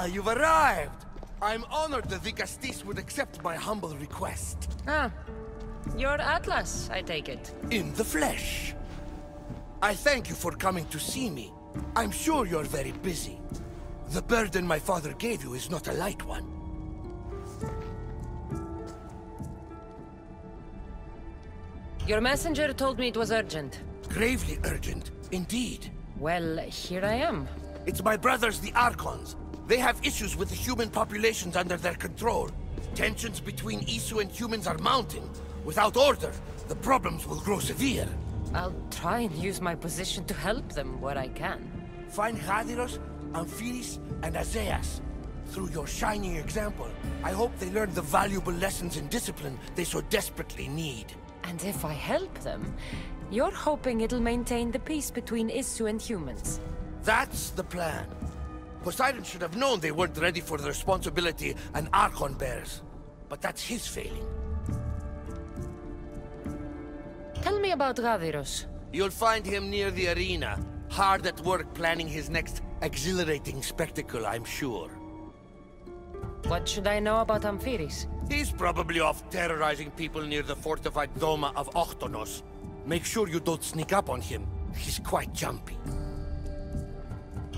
you've arrived! I'm honored that the Castis would accept my humble request. Ah, you're Atlas, I take it. In the flesh. I thank you for coming to see me. I'm sure you're very busy. The burden my father gave you is not a light one. Your messenger told me it was urgent. Gravely urgent, indeed. Well, here I am. It's my brothers, the Archons. They have issues with the human populations under their control. Tensions between Isu and humans are mounting. Without order, the problems will grow severe. I'll try and use my position to help them where I can. Find Hadiros, Amphiris, and Azaeas. Through your shining example, I hope they learn the valuable lessons in discipline they so desperately need. And if I help them, you're hoping it'll maintain the peace between Isu and humans. That's the plan. Poseidon should have known they weren't ready for the responsibility an Archon bears. But that's his failing. Tell me about Gaviros. You'll find him near the arena, hard at work planning his next exhilarating spectacle, I'm sure. What should I know about Amphiris? He's probably off terrorizing people near the fortified Doma of Ochtonos. Make sure you don't sneak up on him. He's quite jumpy.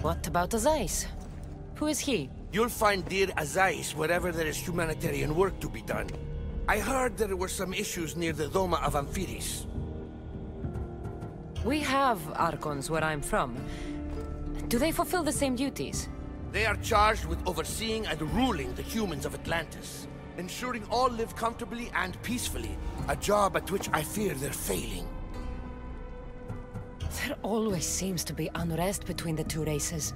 What about Azais? Who is he? You'll find dear Azais wherever there is humanitarian work to be done. I heard there were some issues near the Doma of Amphiris. We have Archons where I'm from. Do they fulfill the same duties? They are charged with overseeing and ruling the humans of Atlantis, ensuring all live comfortably and peacefully, a job at which I fear they're failing. There always seems to be unrest between the two races.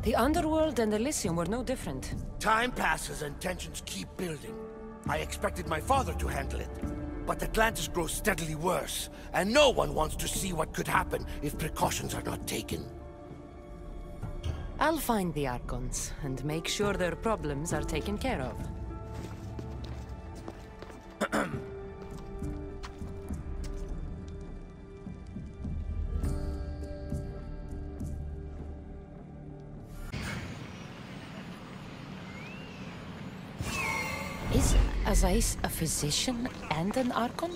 The Underworld and Elysium were no different. Time passes and tensions keep building. I expected my father to handle it, but Atlantis grows steadily worse, and no one wants to see what could happen if precautions are not taken. I'll find the Archons, and make sure their problems are taken care of. Is Azais a physician and an Archon?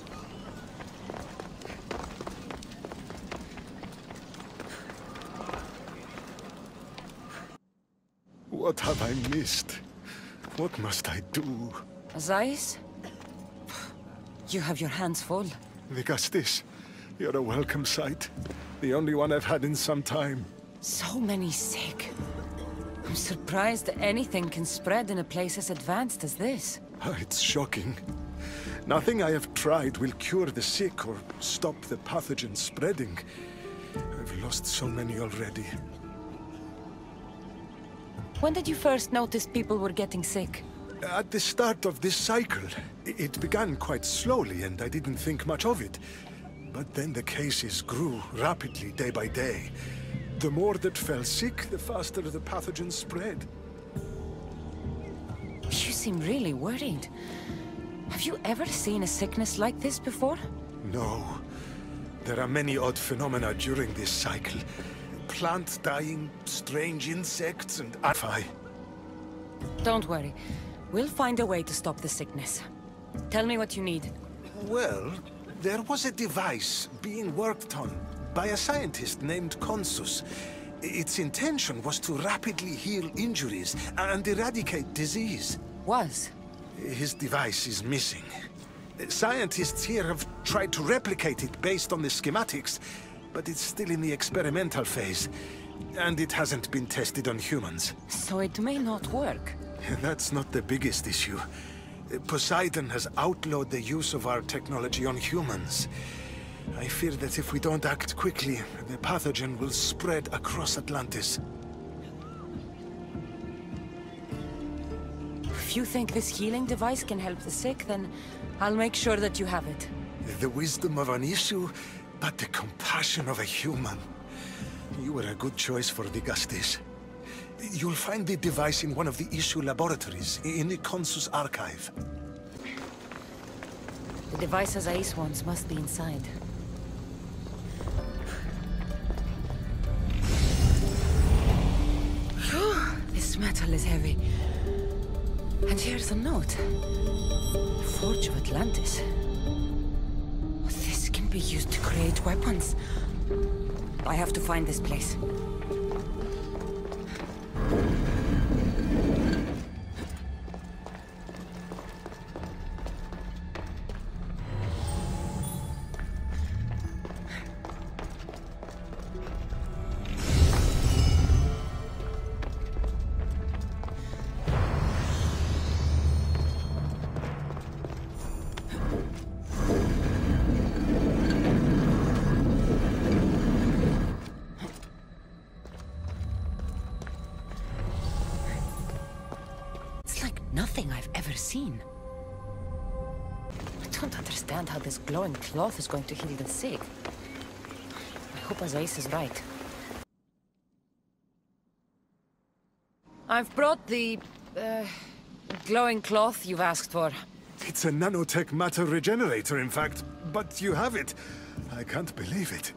What have I missed? What must I do? Azais? You have your hands full. Vigastis, you're a welcome sight. The only one I've had in some time. So many sick. I'm surprised anything can spread in a place as advanced as this. It's shocking. Nothing I have tried will cure the sick or stop the pathogen spreading. I've lost so many already. When did you first notice people were getting sick? At the start of this cycle. It began quite slowly and I didn't think much of it. But then the cases grew rapidly day by day. The more that fell sick, the faster the pathogen spread. You seem really worried. Have you ever seen a sickness like this before? No. There are many odd phenomena during this cycle. Plants dying, strange insects, and alphi. Don't worry. We'll find a way to stop the sickness. Tell me what you need. Well, there was a device being worked on by a scientist named Consus. Its intention was to rapidly heal injuries and eradicate disease. Was? His device is missing. Scientists here have tried to replicate it based on the schematics, but it's still in the experimental phase, and it hasn't been tested on humans. So it may not work. That's not the biggest issue. Poseidon has outlawed the use of our technology on humans. I fear that if we don't act quickly, the pathogen will spread across Atlantis. If you think this healing device can help the sick, then I'll make sure that you have it. The wisdom of an issue, but the compassion of a human. You were a good choice for Vigastis. You'll find the device in one of the issue laboratories, in the Consus archive. The device Azais wants must be inside. This metal metal is heavy. And here's a note. Forge of Atlantis. This can be used to create weapons. I have to find this place. Nothing I've ever seen. I don't understand how this glowing cloth is going to heal the sick. I hope Azais is right. I've brought the, glowing cloth you've asked for. It's a nanotech matter regenerator, in fact. But you have it. I can't believe it.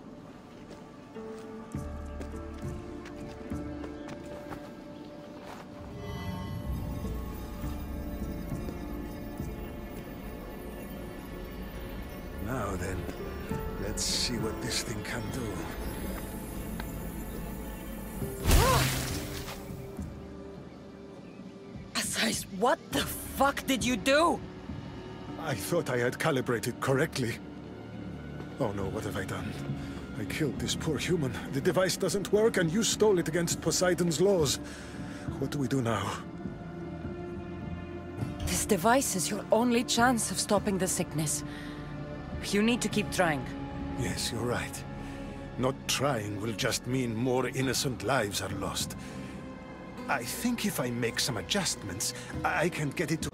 Now then, let's see what this thing can do. Azais, what the fuck did you do? I thought I had calibrated correctly. Oh no, what have I done? I killed this poor human. The device doesn't work, and you stole it against Poseidon's laws. What do we do now? This device is your only chance of stopping the sickness. You need to keep trying. Yes, you're right. Not trying will just mean more innocent lives are lost. I think if I make some adjustments, I can get it to...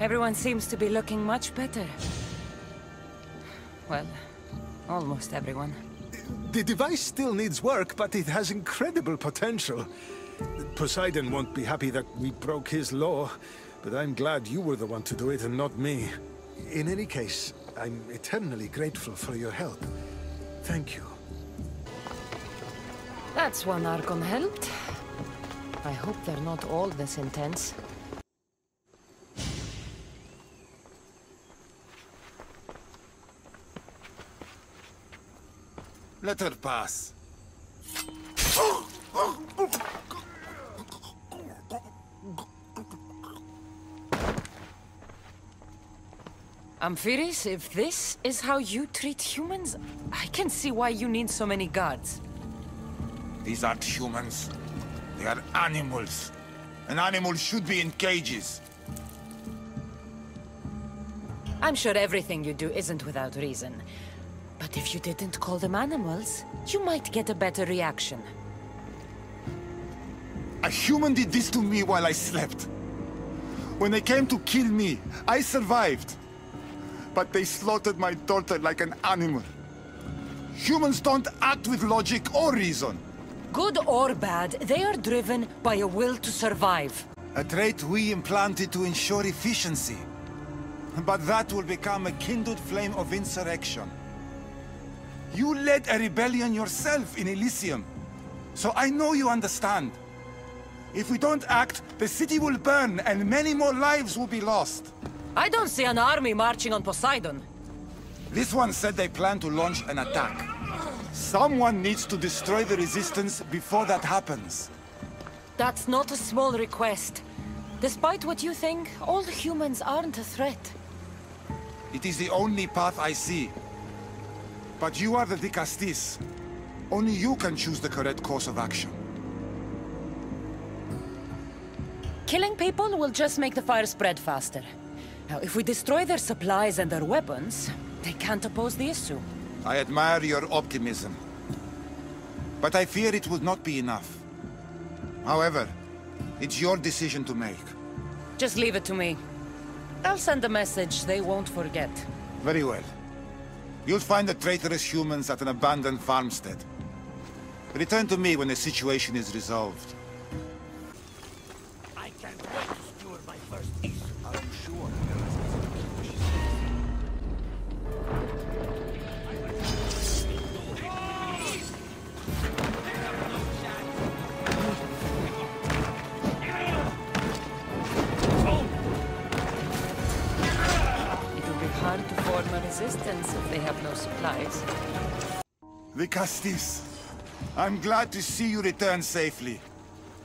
Everyone seems to be looking much better. Well, almost everyone. The device still needs work, but it has incredible potential. Poseidon won't be happy that we broke his law, but I'm glad you were the one to do it and not me. In any case, I'm eternally grateful for your help. Thank you. That's one Archon helped. I hope they're not all this intense. Let her pass. Amphiris, if this is how you treat humans, I can see why you need so many guards. These aren't humans. They are animals. An animal should be in cages. I'm sure everything you do isn't without reason. But if you didn't call them animals, you might get a better reaction. A human did this to me while I slept. When they came to kill me, I survived. But they slaughtered my daughter like an animal. Humans don't act with logic or reason. Good or bad, they are driven by a will to survive. A trait we implanted to ensure efficiency. But that will become a kindled flame of insurrection. You led a rebellion yourself in Elysium, so I know you understand. If we don't act, the city will burn and many more lives will be lost. I don't see an army marching on Poseidon. This one said they plan to launch an attack. Someone needs to destroy the resistance before that happens. That's not a small request. Despite what you think, all humans aren't a threat. It is the only path I see. But you are the Dicastis. Only you can choose the correct course of action. Killing people will just make the fire spread faster. Now, if we destroy their supplies and their weapons, they can't oppose the issue. I admire your optimism. But I fear it will not be enough. However, it's your decision to make. Just leave it to me. I'll send a message they won't forget. Very well. You'll find the traitorous humans at an abandoned farmstead. Return to me when the situation is resolved. I can't wait to steward my first issue. I'm sure. hard to form a resistance if they have no supplies. Vicastis, I'm glad to see you return safely.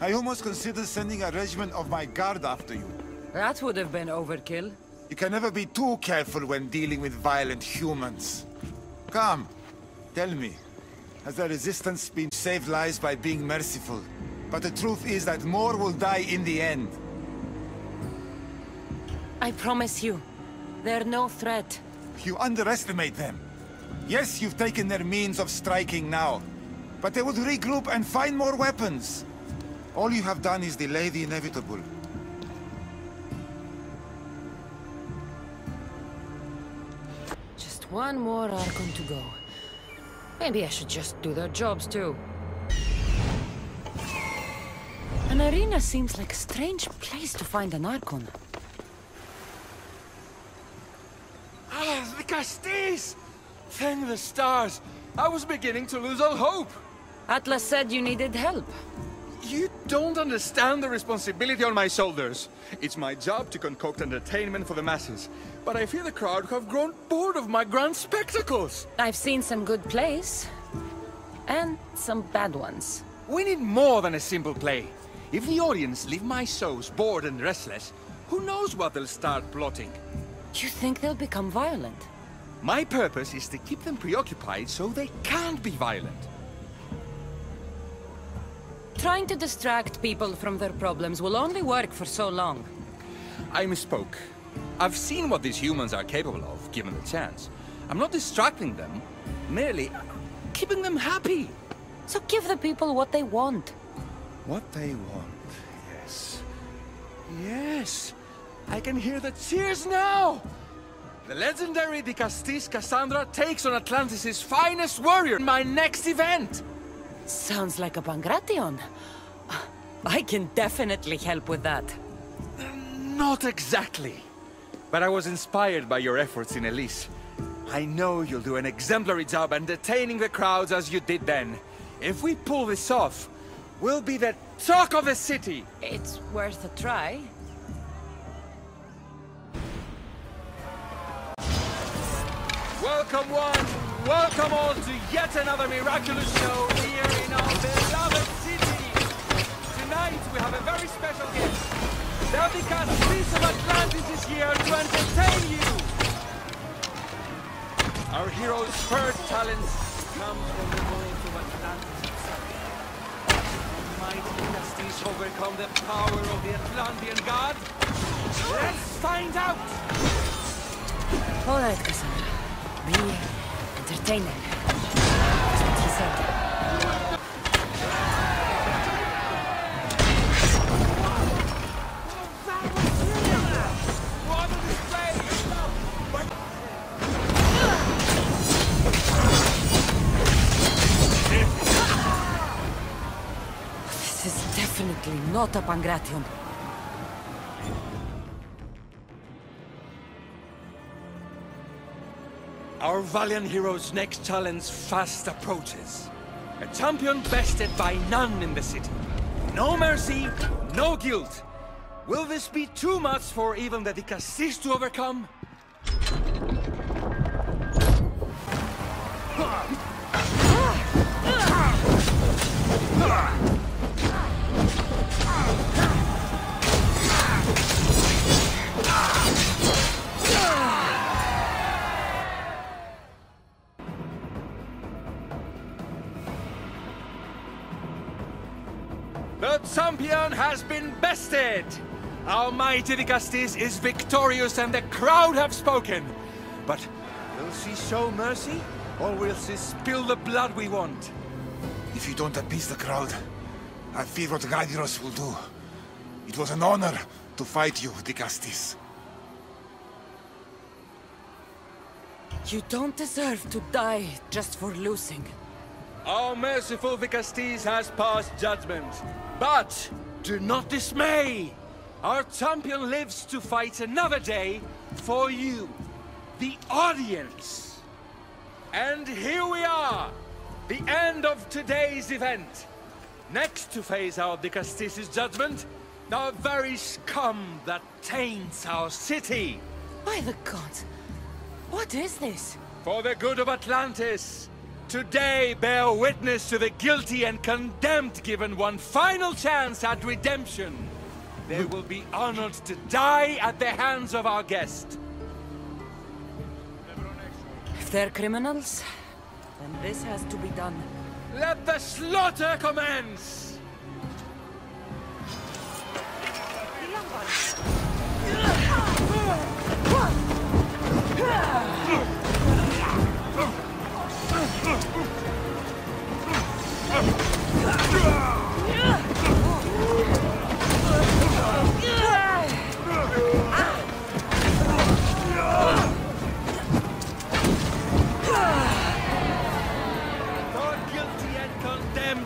I almost considered sending a regiment of my guard after you. That would have been overkill. You can never be too careful when dealing with violent humans. Come, tell me, has the Resistance been saved lives by being merciful? But the truth is that more will die in the end. I promise you, they're no threat. You underestimate them. Yes, you've taken their means of striking now, but they would regroup and find more weapons. All you have done is delay the inevitable. Just one more Archon to go. Maybe I should just do their jobs too. An arena seems like a strange place to find an Archon. Ah, the Castis! Thank the stars! I was beginning to lose all hope! Atlas said you needed help. You don't understand the responsibility on my shoulders. It's my job to concoct entertainment for the masses. But I fear the crowd have grown bored of my grand spectacles. I've seen some good plays. And some bad ones. We need more than a simple play. If the audience leave my shows bored and restless, who knows what they'll start plotting? You think they'll become violent? My purpose is to keep them preoccupied so they can't be violent. Trying to distract people from their problems will only work for so long. I misspoke. I've seen what these humans are capable of, given the chance. I'm not distracting them, merely keeping them happy. So give the people what they want. What they want, yes. Yes! I can hear the cheers now! The legendary Castis Kassandra takes on Atlantis' finest warrior in my next event! Sounds like a Pangration. I can definitely help with that. Not exactly. But I was inspired by your efforts in Elise. I know you'll do an exemplary job entertaining the crowds as you did then. If we pull this off, we'll be the talk of the city! It's worth a try. Welcome one, welcome all to yet another miraculous show here in our beloved city! Tonight we have a very special guest. The Castis of Atlantis is here to entertain you! Our hero's first talents comes from the voice of Atlantis itself. Mighty Castis overcome the power of the Atlantean god? Let's find out! All right, Kassandra. We entertain them. That's what he said. What a display! This is definitely not a Pangration. Our valiant hero's next challenge fast approaches. A champion bested by none in the city. No mercy, no guilt. Will this be too much for even the Castis to overcome? The champion has been bested! Our mighty Castis is victorious and the crowd have spoken. But will she show mercy? Or will she spill the blood we want? If you don't appease the crowd, I fear what Gaidiros will do. It was an honor to fight you, Vicastis. You don't deserve to die just for losing. Our merciful Vicastis has passed judgment. But do not dismay! Our champion lives to fight another day for you, the audience. And here we are, the end of today's event. Next to face our Vicastis' judgment, the very scum that taints our city. By the gods, What is this? For the good of Atlantis, today bear witness to the guilty and condemned given one final chance at redemption. They will be honored to die at the hands of our guest. If they're criminals, then this has to be done. Let the slaughter commence!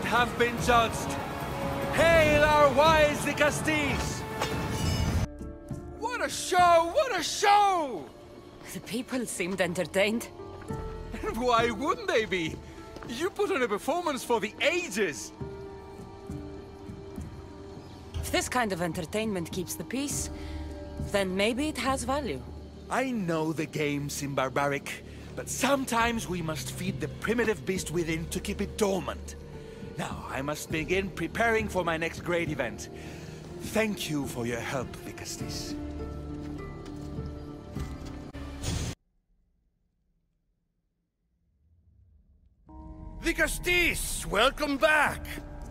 Have been judged. Hail our wise Castis! What a show! What a show! The people seemed entertained. Why wouldn't they be? You put on a performance for the ages. If this kind of entertainment keeps the peace, then maybe it has value. I know the game seems barbaric, but sometimes we must feed the primitive beast within to keep it dormant. Now, I must begin preparing for my next great event. Thank you for your help, Vicastis. Vicastis, welcome back!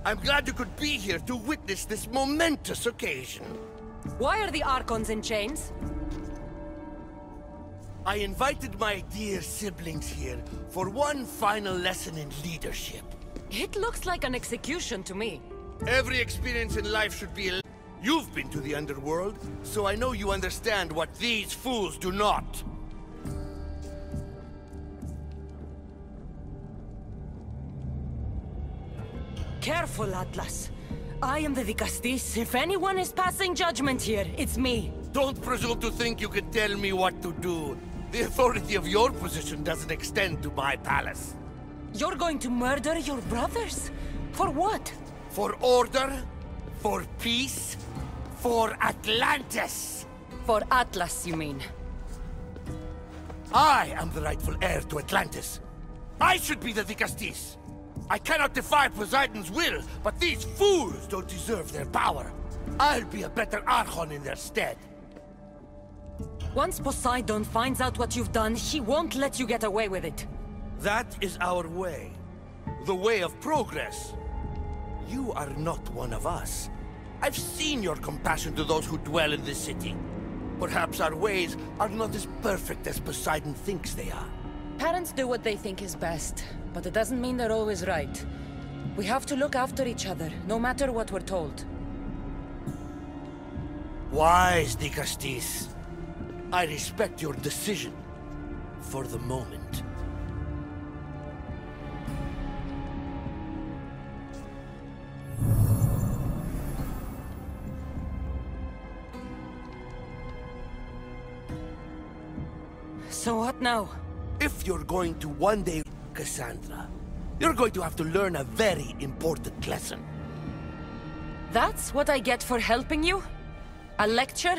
I'm glad you could be here to witness this momentous occasion. Why are the Archons in chains? I invited my dear siblings here for one final lesson in leadership. It looks like an execution to me. Every experience in life should be a... You've been to the underworld, so I know you understand what these fools do not. Careful, Atlas. I am the Vicastis. If anyone is passing judgment here, it's me. Don't presume to think you can tell me what to do. The authority of your position doesn't extend to my palace. You're going to murder your brothers? For what? For order, for peace, for Atlantis. For Atlas, you mean? I am the rightful heir to Atlantis. I should be the Vicastis. I cannot defy Poseidon's will, but these fools don't deserve their power. I'll be a better Archon in their stead. Once Poseidon finds out what you've done, he won't let you get away with it. That is our way. The way of progress. You are not one of us. I've seen your compassion to those who dwell in this city. Perhaps our ways are not as perfect as Poseidon thinks they are. Parents do what they think is best, but it doesn't mean they're always right. We have to look after each other, no matter what we're told. Wise, Vicastis. I respect your decision. For the moment. So what now? If you're going to one day, Kassandra, you're going to have to learn a very important lesson. That's what I get for helping you? A lecture?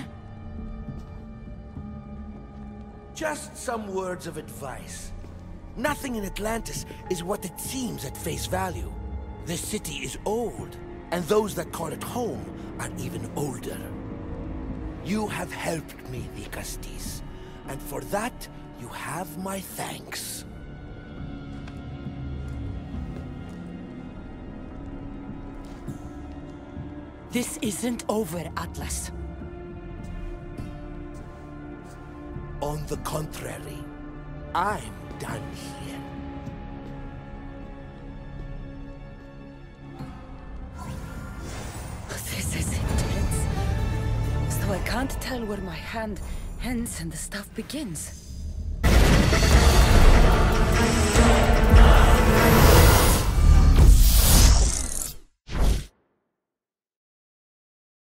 Just some words of advice. Nothing in Atlantis is what it seems at face value. This city is old, and those that call it home are even older. You have helped me, Vicastis, and for that, you have my thanks. This isn't over, Atlas. On the contrary, I'm done here. This is intense. So I can't tell where my hand ends and the stuff begins.